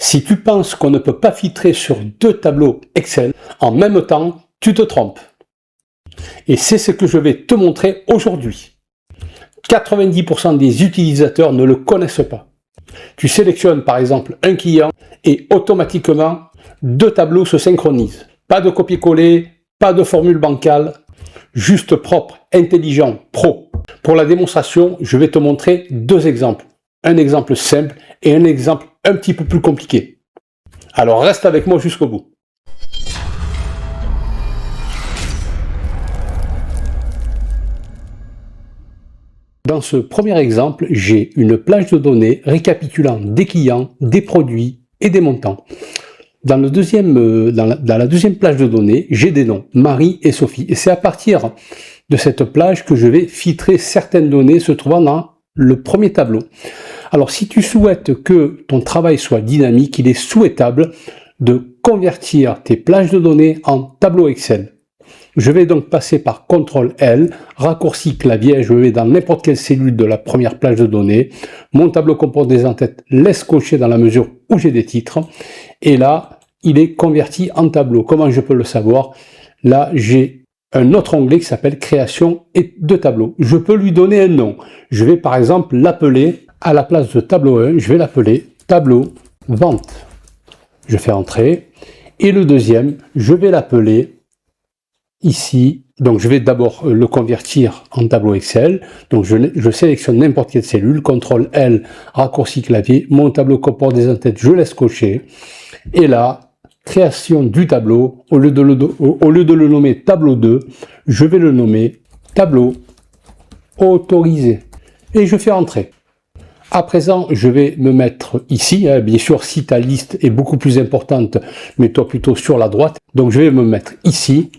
Si tu penses qu'on ne peut pas filtrer sur deux tableaux Excel en même temps, tu te trompes. Et c'est ce que je vais te montrer aujourd'hui. 90% des utilisateurs ne le connaissent pas. Tu sélectionnes par exemple un client et automatiquement, deux tableaux se synchronisent. Pas de copier-coller, pas de formule bancale, juste propre, intelligent, pro. Pour la démonstration, je vais te montrer deux exemples. Un exemple simple et un exemple un petit peu plus compliqué. Alors reste avec moi jusqu'au bout. Dans ce premier exemple, j'ai une plage de données récapitulant des clients, des produits et des montants. Dans la deuxième plage de données, j'ai des noms, Marie et Sophie. Et c'est à partir de cette plage que je vais filtrer certaines données se trouvant dans le premier tableau. Alors si tu souhaites que ton travail soit dynamique, il est souhaitable de convertir tes plages de données en tableau Excel. Je vais donc passer par CTRL-L, raccourci clavier, je vais dans n'importe quelle cellule de la première plage de données. Mon tableau comporte des en-têtes, laisse cocher dans la mesure où j'ai des titres. Et là, il est converti en tableau. Comment je peux le savoir? Là, j'ai un autre onglet qui s'appelle Création de tableau. Je peux lui donner un nom. Je vais par exemple l'appeler, à la place de tableau 1, je vais l'appeler tableau vente. Je fais entrer. Et le deuxième, je vais l'appeler ici, donc je vais d'abord le convertir en tableau Excel. Donc je sélectionne n'importe quelle cellule, CTRL-L, raccourci clavier, mon tableau comporte des en-têtes, je laisse cocher. Et là, création du tableau, au lieu de le nommer tableau 2, je vais le nommer tableau autorisé. Et je fais entrer. À présent, je vais me mettre ici. Bien sûr, si ta liste est beaucoup plus importante, mets-toi plutôt sur la droite. Donc je vais me mettre ici,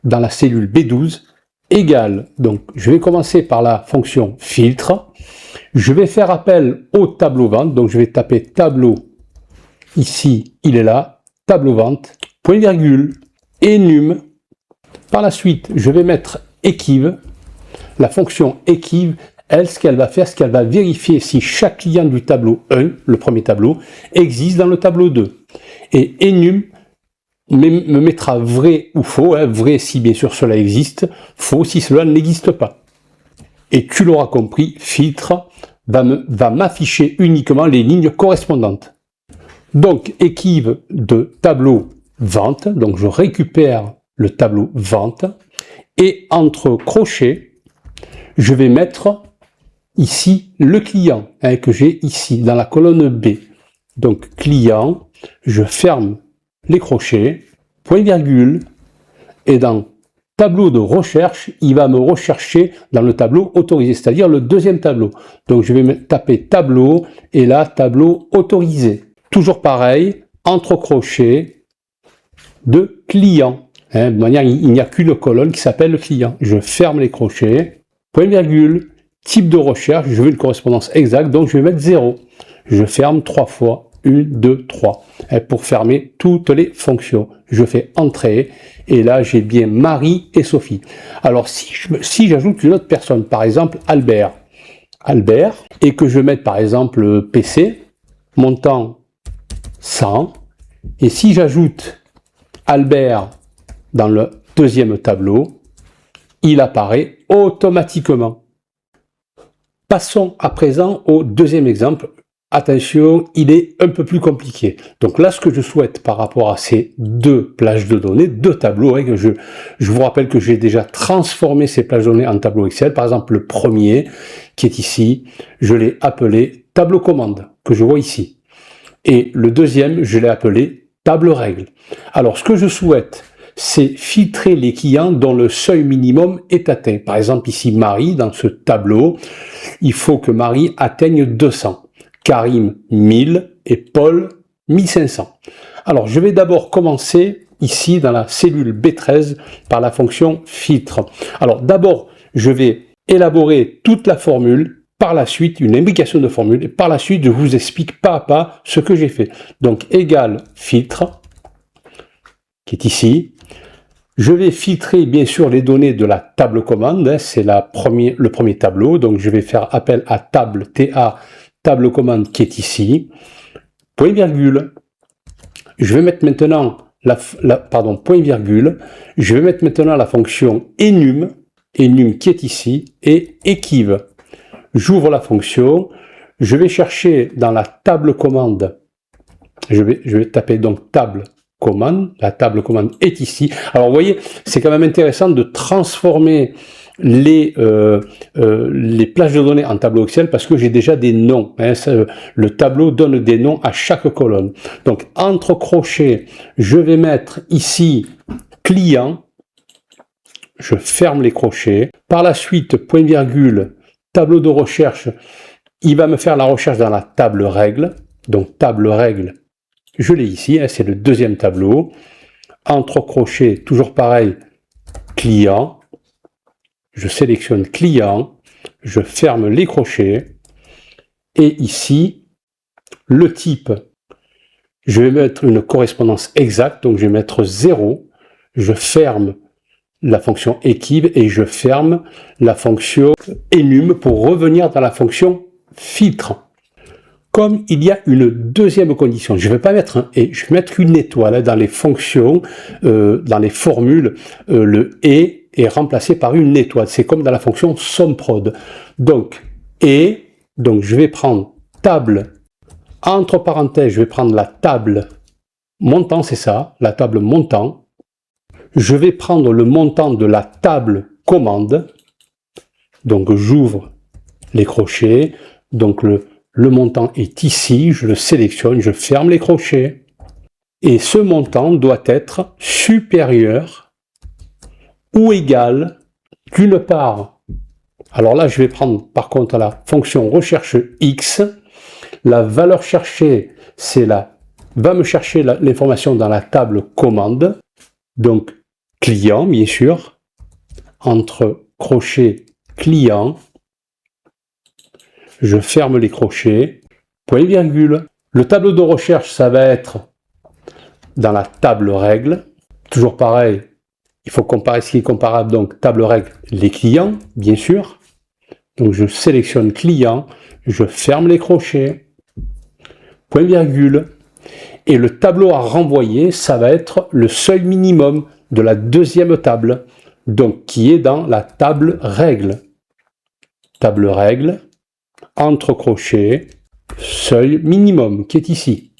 dans la cellule B12, égale, donc je vais commencer par la fonction filtre, je vais faire appel au tableau vente, donc je vais taper tableau, ici, il est là, tableau vente, point virgule, enum, par la suite, je vais mettre équive, la fonction équive, elle, ce qu'elle va faire, c'est qu'elle va vérifier si chaque client du tableau 1, le premier tableau, existe dans le tableau 2, et enum, me mettra vrai ou faux, vrai si bien sûr cela existe, faux si cela n'existe pas. Et tu l'auras compris, filtre va m'afficher uniquement les lignes correspondantes. Donc équive de tableau vente, donc je récupère le tableau vente, et entre crochets, je vais mettre ici le client que j'ai ici dans la colonne B. Donc client, je ferme les crochets, point virgule, et dans tableau de recherche, il va me rechercher dans le tableau autorisé, c'est-à-dire le deuxième tableau. Donc je vais taper tableau, et là, tableau autorisé. Toujours pareil, entre crochets de client. De manière, il n'y a qu'une colonne qui s'appelle le client. Je ferme les crochets, point virgule, type de recherche, je veux une correspondance exacte, donc je vais mettre 0. Je ferme 3 fois. 1, 2, 3, pour fermer toutes les fonctions. Je fais entrer, et là j'ai bien Marie et Sophie. Alors si j'ajoute une autre personne, par exemple Albert, et que je mette par exemple PC, montant 100, et si j'ajoute Albert dans le deuxième tableau, il apparaît automatiquement. Passons à présent au deuxième exemple. Attention, il est un peu plus compliqué. Donc là, ce que je souhaite par rapport à ces deux plages de données, deux tableaux, je vous rappelle que j'ai déjà transformé ces plages de données en tableau Excel. Par exemple, le premier, qui est ici, je l'ai appelé tableau commande, que je vois ici. Et le deuxième, je l'ai appelé table règle. Alors, ce que je souhaite, c'est filtrer les clients dont le seuil minimum est atteint. Par exemple, ici, Marie, dans ce tableau, il faut que Marie atteigne 200. Karim 1000 et Paul 1500. Alors je vais d'abord commencer ici dans la cellule B13 par la fonction filtre. Alors d'abord je vais élaborer toute la formule, par la suite une imbrication de formule, et par la suite je vous explique pas à pas ce que j'ai fait. Donc égal filtre, qui est ici. Je vais filtrer bien sûr les données de la table commande, c'est le premier tableau, donc je vais faire appel à table TA, table commande qui est ici, point virgule, Je vais mettre maintenant point virgule. Je vais mettre maintenant la fonction enum qui est ici, et equiv. J'ouvre la fonction. Je vais chercher dans la table commande. Je vais taper donc table commande. La table commande est ici. Alors vous voyez, c'est quand même intéressant de transformer les plages de données en tableau Excel parce que j'ai déjà des noms. Hein, le tableau donne des noms à chaque colonne. Donc entre crochets, je vais mettre ici client. Je ferme les crochets. Par la suite, point virgule, tableau de recherche. Il va me faire la recherche dans la table règle. Donc table règle, je l'ai ici, hein, c'est le deuxième tableau. Entre crochets, toujours pareil, client. Je sélectionne client, je ferme les crochets. Et ici, le type, je vais mettre une correspondance exacte, donc je vais mettre 0. Je ferme la fonction equiv et je ferme la fonction enum pour revenir dans la fonction filtre. Comme il y a une deuxième condition, je ne vais pas mettre un et, je vais mettre une étoile dans les fonctions, dans les formules, le et est remplacé par une étoile. C'est comme dans la fonction SOMPROD. Donc, donc je vais prendre table, entre parenthèses, je vais prendre la table montant, c'est ça, la table montant. Je vais prendre le montant de la table commande. Donc j'ouvre les crochets. Donc le montant est ici, je le sélectionne, je ferme les crochets. Et ce montant doit être supérieur ou égal d'une part. Alors là, je vais prendre par contre la fonction recherche X. La valeur cherchée, va me chercher l'information dans la table commande. Donc client, bien sûr, entre crochets client. Je ferme les crochets, point virgule. Le tableau de recherche, ça va être dans la table règle. Toujours pareil, il faut comparer ce qui est comparable. Donc, table règle, les clients, bien sûr. Donc, je sélectionne client, je ferme les crochets, point virgule. Et le tableau à renvoyer, ça va être le seuil minimum de la deuxième table. Donc, qui est dans la table règle. Table règle. Entre crochets, seuil minimum qui est ici.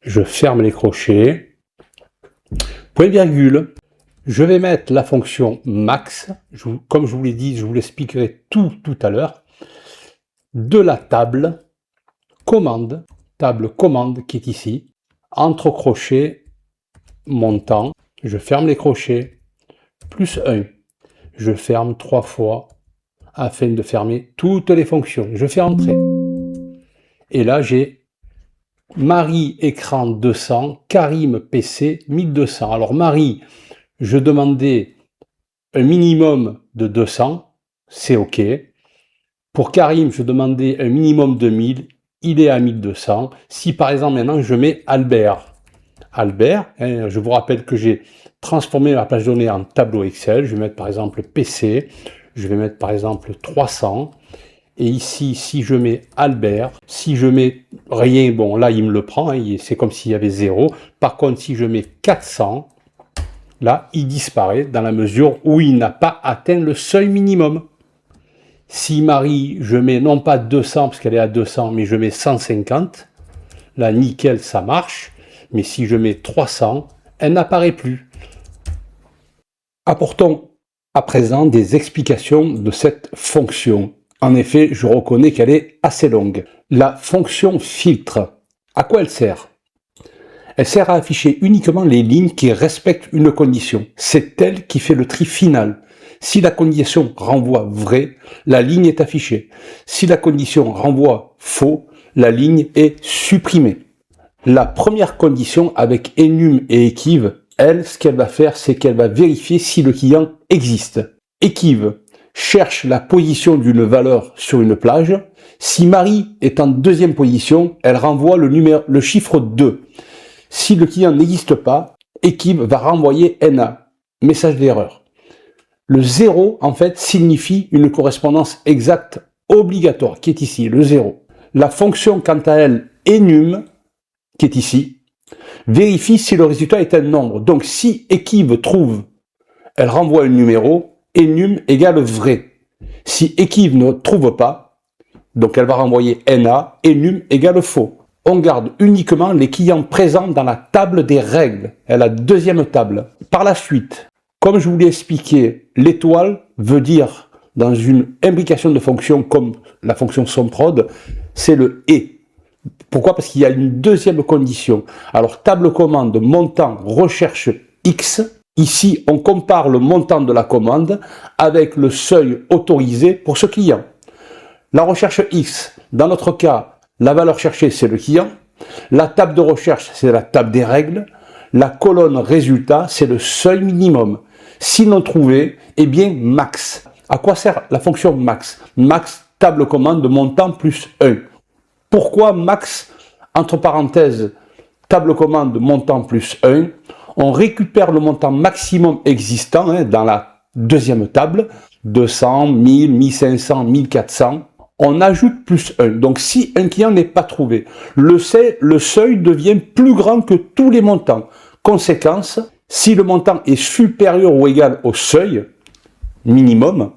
Je ferme les crochets, point virgule. Je vais mettre la fonction max, comme je vous l'ai dit, je vous l'expliquerai tout à l'heure, de la table commande qui est ici, entre crochets, montant, je ferme les crochets, plus 1. Je ferme 3 fois, afin de fermer toutes les fonctions. Je fais entrer. Et là, j'ai Marie écran 200, Karim PC 1200. Alors Marie, je demandais un minimum de 200, c'est OK. Pour Karim, je demandais un minimum de 1000, il est à 1200. Si par exemple maintenant je mets Albert, hein, je vous rappelle que j'ai transformé ma page de données en tableau Excel. Je vais mettre par exemple PC. Je vais mettre par exemple 300. Et ici, si je mets Albert, si je mets rien, bon là il me le prend, hein, c'est comme s'il y avait 0. Par contre, si je mets 400, là il disparaît dans la mesure où il n'a pas atteint le seuil minimum. Si Marie, je mets non pas 200 parce qu'elle est à 200, mais je mets 150, là nickel, ça marche. Mais si je mets 300, elle n'apparaît plus. Apportons à présent des explications de cette fonction. En effet, je reconnais qu'elle est assez longue. La fonction filtre, à quoi elle sert? Elle sert à afficher uniquement les lignes qui respectent une condition. C'est elle qui fait le tri final. Si la condition renvoie vrai, la ligne est affichée. Si la condition renvoie faux, la ligne est supprimée. La première condition avec enum et equiv, elle, ce qu'elle va faire, c'est qu'elle va vérifier si le client existe. Equiv cherche la position d'une valeur sur une plage. Si Marie est en deuxième position, elle renvoie le chiffre 2. Si le client n'existe pas, equiv va renvoyer NA, message d'erreur. Le 0, en fait, signifie une correspondance exacte obligatoire, qui est ici, le 0. La fonction, quant à elle, enum, qui est ici, Vérifie si le résultat est un nombre. Donc si Equiv trouve, elle renvoie un numéro, enum égale vrai. Si Equiv ne trouve pas, donc elle va renvoyer NA, enum égale faux. On garde uniquement les clients présents dans la table des règles, la deuxième table. Par la suite, comme je vous l'ai expliqué, l'étoile veut dire, dans une imbrication de fonctions comme la fonction SOMPROD, c'est le et. Pourquoi? Parce qu'il y a une deuxième condition. Alors, table commande montant recherche X. Ici, on compare le montant de la commande avec le seuil autorisé pour ce client. La recherche X, dans notre cas, la valeur cherchée, c'est le client. La table de recherche, c'est la table des règles. La colonne résultat, c'est le seuil minimum. Si non trouvé, eh bien, max. À quoi sert la fonction max? Max, table commande montant plus 1. Pourquoi max, entre parenthèses, table commande montant plus 1? On récupère le montant maximum existant dans la deuxième table, 200, 1000, 1500, 1400. On ajoute plus 1. Donc si un client n'est pas trouvé, le seuil devient plus grand que tous les montants. Conséquence, si le montant est supérieur ou égal au seuil minimum,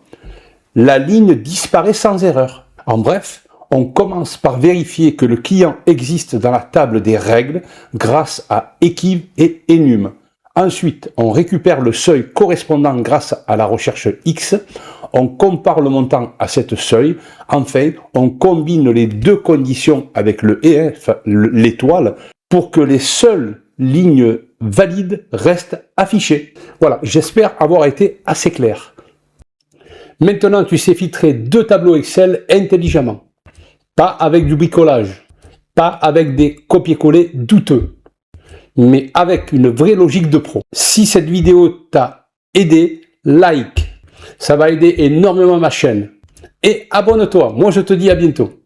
la ligne disparaît sans erreur. En bref, on commence par vérifier que le client existe dans la table des règles grâce à Equiv et enum. Ensuite, on récupère le seuil correspondant grâce à la recherche X. On compare le montant à cette seuil. Enfin, on combine les deux conditions avec le EF, l'étoile, pour que les seules lignes valides restent affichées. Voilà, j'espère avoir été assez clair. Maintenant, tu sais filtrer deux tableaux Excel intelligemment. Pas avec du bricolage, pas avec des copier-coller douteux, mais avec une vraie logique de pro. Si cette vidéo t'a aidé, like. Ça va aider énormément ma chaîne. Et abonne-toi. Moi, je te dis à bientôt.